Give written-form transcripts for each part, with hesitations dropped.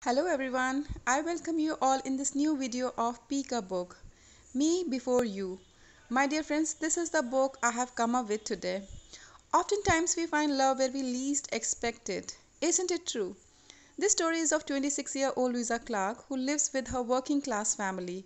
Hello everyone, I welcome you all in this new video of Pick a Book, Me Before You. My dear friends, this is the book I have come up with today. Oftentimes we find love where we least expect it. Isn't it true? This story is of 26-year-old Louisa Clark who lives with her working class family.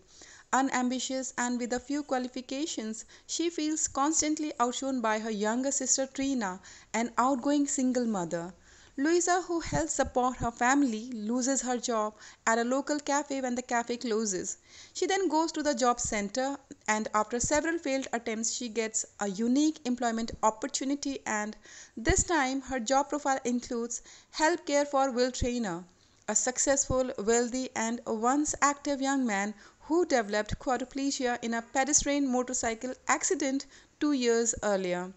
Unambitious and with a few qualifications, she feels constantly outshone by her younger sister Trina, an outgoing single mother. Louisa, who helps support her family, loses her job at a local cafe when the cafe closes. She then goes to the job center and after several failed attempts she gets a unique employment opportunity, and this time her job profile includes help care for Will Trainer, a successful, wealthy and once active young man who developed quadriplegia in a pedestrian motorcycle accident 2 years earlier.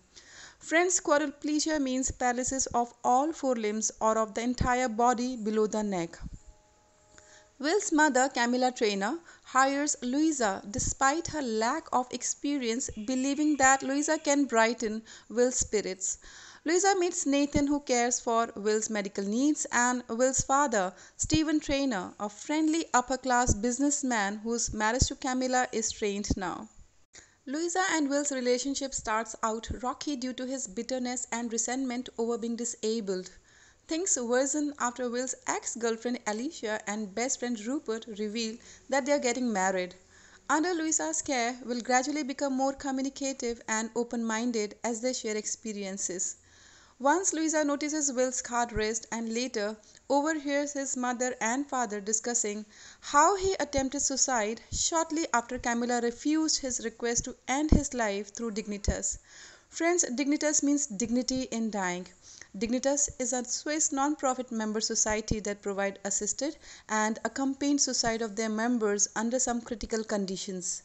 Friends, quadriplegia means paralysis of all four limbs or of the entire body below the neck. Will's mother, Camilla Trainer, hires Louisa despite her lack of experience, believing that Louisa can brighten Will's spirits. Louisa meets Nathan, who cares for Will's medical needs, and Will's father, Stephen Trainer, a friendly upper-class businessman whose marriage to Camilla is strained now. Louisa and Will's relationship starts out rocky due to his bitterness and resentment over being disabled. Things worsen after Will's ex-girlfriend Alicia and best friend Rupert reveal that they are getting married. Under Louisa's care, Will gradually become more communicative and open-minded as they share experiences. Once Louisa notices Will's scarred wrist and later overhears his mother and father discussing how he attempted suicide shortly after Camilla refused his request to end his life through Dignitas. Friends, Dignitas means dignity in dying. Dignitas is a Swiss non-profit member society that provides assisted and accompanied suicide of their members under some critical conditions.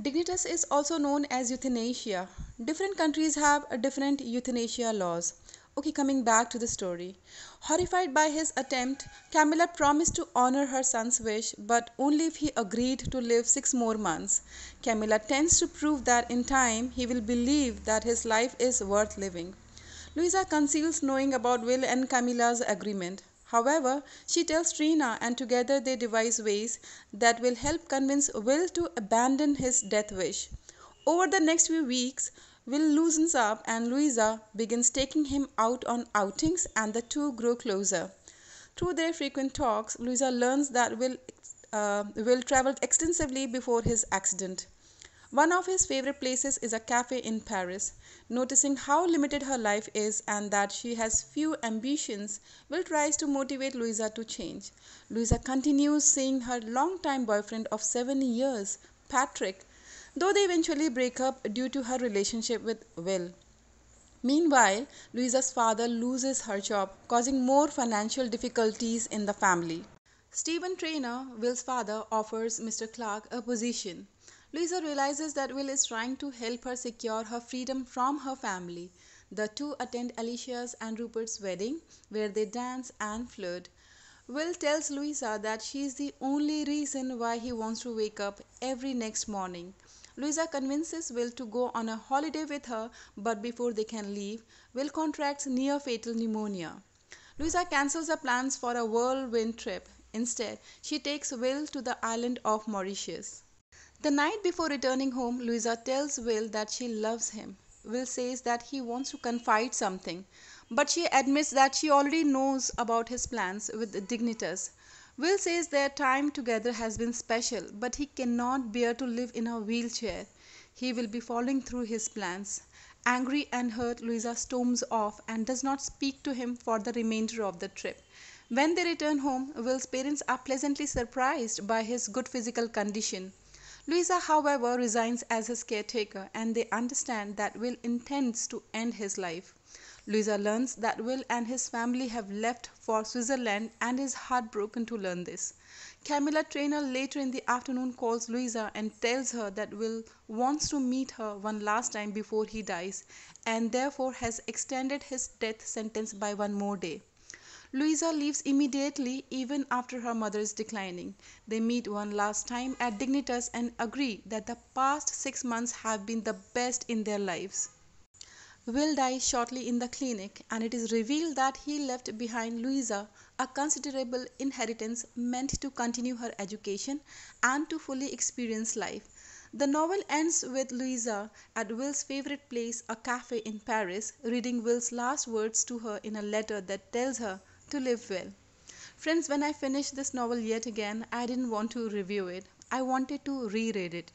Dignitas is also known as euthanasia. Different countries have different euthanasia laws. Okay, coming back to the story. Horrified by his attempt, Camilla promised to honor her son's wish, but only if he agreed to live 6 more months. Camilla tends to prove that in time he will believe that his life is worth living. Louisa conceals knowing about Will and Camilla's agreement. However, she tells Trina and together they devise ways that will help convince Will to abandon his death wish. Over the next few weeks, Will loosens up and Louisa begins taking him out on outings and the two grow closer. Through their frequent talks, Louisa learns that Will traveled extensively before his accident. One of his favorite places is a cafe in Paris. Noticing how limited her life is and that she has few ambitions, Will tries to motivate Louisa to change. Louisa continues seeing her longtime boyfriend of 7 years, Patrick, though they eventually break up due to her relationship with Will. Meanwhile, Louisa's father loses her job, causing more financial difficulties in the family. Stephen Trainer, Will's father, offers Mr. Clark a position. Louisa realizes that Will is trying to help her secure her freedom from her family. The two attend Alicia's and Rupert's wedding, where they dance and flirt. Will tells Louisa that she is the only reason why he wants to wake up every next morning. Louisa convinces Will to go on a holiday with her, but before they can leave, Will contracts near-fatal pneumonia. Louisa cancels her plans for a whirlwind trip. Instead, she takes Will to the island of Mauritius. The night before returning home, Louisa tells Will that she loves him. Will says that he wants to confide something, but she admits that she already knows about his plans with Dignitas. Will says their time together has been special, but he cannot bear to live in a wheelchair. He will be following through his plans. Angry and hurt, Louisa storms off and does not speak to him for the remainder of the trip. When they return home, Will's parents are pleasantly surprised by his good physical condition. Louisa, however, resigns as his caretaker and they understand that Will intends to end his life. Louisa learns that Will and his family have left for Switzerland and is heartbroken to learn this. Camilla Trainer later in the afternoon calls Louisa and tells her that Will wants to meet her one last time before he dies and therefore has extended his death sentence by 1 more day. Louisa leaves immediately even after her mother is declining. They meet one last time at Dignitas and agree that the past 6 months have been the best in their lives. Will dies shortly in the clinic, and it is revealed that he left behind Louisa a considerable inheritance meant to continue her education and to fully experience life. The novel ends with Louisa at Will's favorite place, a cafe in Paris, reading Will's last words to her in a letter that tells her to live well. Friends, when I finished this novel yet again, I didn't want to review it. I wanted to reread it,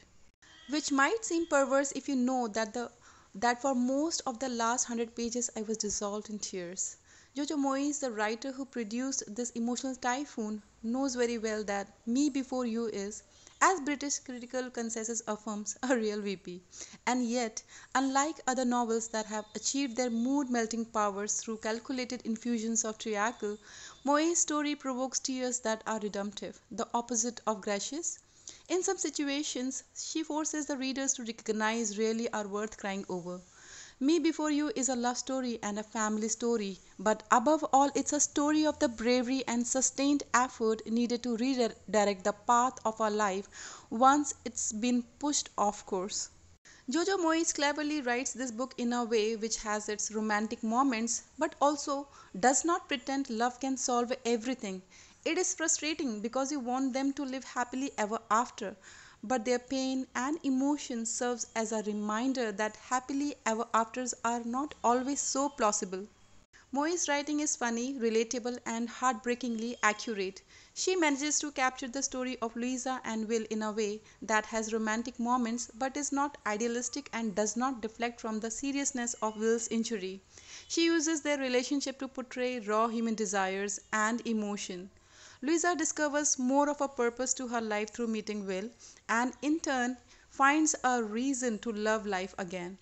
which might seem perverse if you know that for most of the last 100 pages I was dissolved in tears. Jojo Moyes, the writer who produced this emotional typhoon, knows very well that Me Before You is, as British critical consensus affirms, a real VP. And yet, unlike other novels that have achieved their mood-melting powers through calculated infusions of treacle, Moyes' story provokes tears that are redemptive, the opposite of gracious. In some situations, she forces the readers to recognize really are worth crying over. Me Before You is a love story and a family story, but above all, it's a story of the bravery and sustained effort needed to redirect the path of our life once it's been pushed off course. Jojo Moyes cleverly writes this book in a way which has its romantic moments but also does not pretend love can solve everything. It is frustrating because you want them to live happily ever after, but their pain and emotion serves as a reminder that happily ever afters are not always so plausible. Moi's writing is funny, relatable, and heartbreakingly accurate. She manages to capture the story of Louisa and Will in a way that has romantic moments but is not idealistic and does not deflect from the seriousness of Will's injury. She uses their relationship to portray raw human desires and emotion. Louisa discovers more of a purpose to her life through meeting Will and in turn finds a reason to love life again.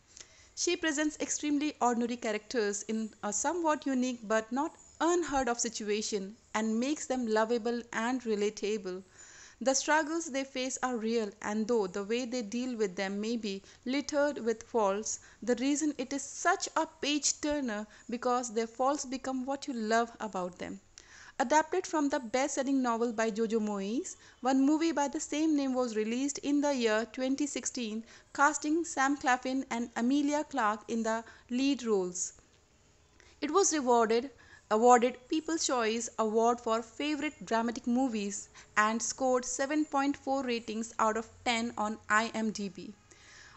She presents extremely ordinary characters in a somewhat unique but not unheard of situation and makes them lovable and relatable. The struggles they face are real, and though the way they deal with them may be littered with faults, the reason it is such a page turner because their faults become what you love about them. Adapted from the best-selling novel by Jojo Moyes, one movie by the same name was released in the year 2016, casting Sam Claflin and Emilia Clarke in the lead roles. It was awarded People's Choice Award for Favorite Dramatic Movies and scored 7.4 ratings out of 10 on IMDb.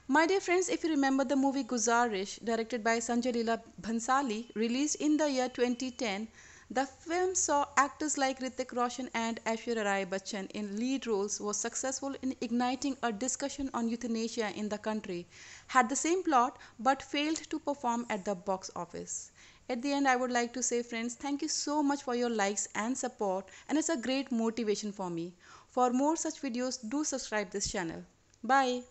My dear friends, if you remember the movie Guzarish, directed by Sanjay Leela Bhansali, released in the year 2010, the film saw actors like Hrithik Roshan and Aishwarya Rai Bachchan in lead roles, was successful in igniting a discussion on euthanasia in the country, had the same plot but failed to perform at the box office. At the end, I would like to say, friends, thank you so much for your likes and support, and it's a great motivation for me. For more such videos, do subscribe this channel. Bye.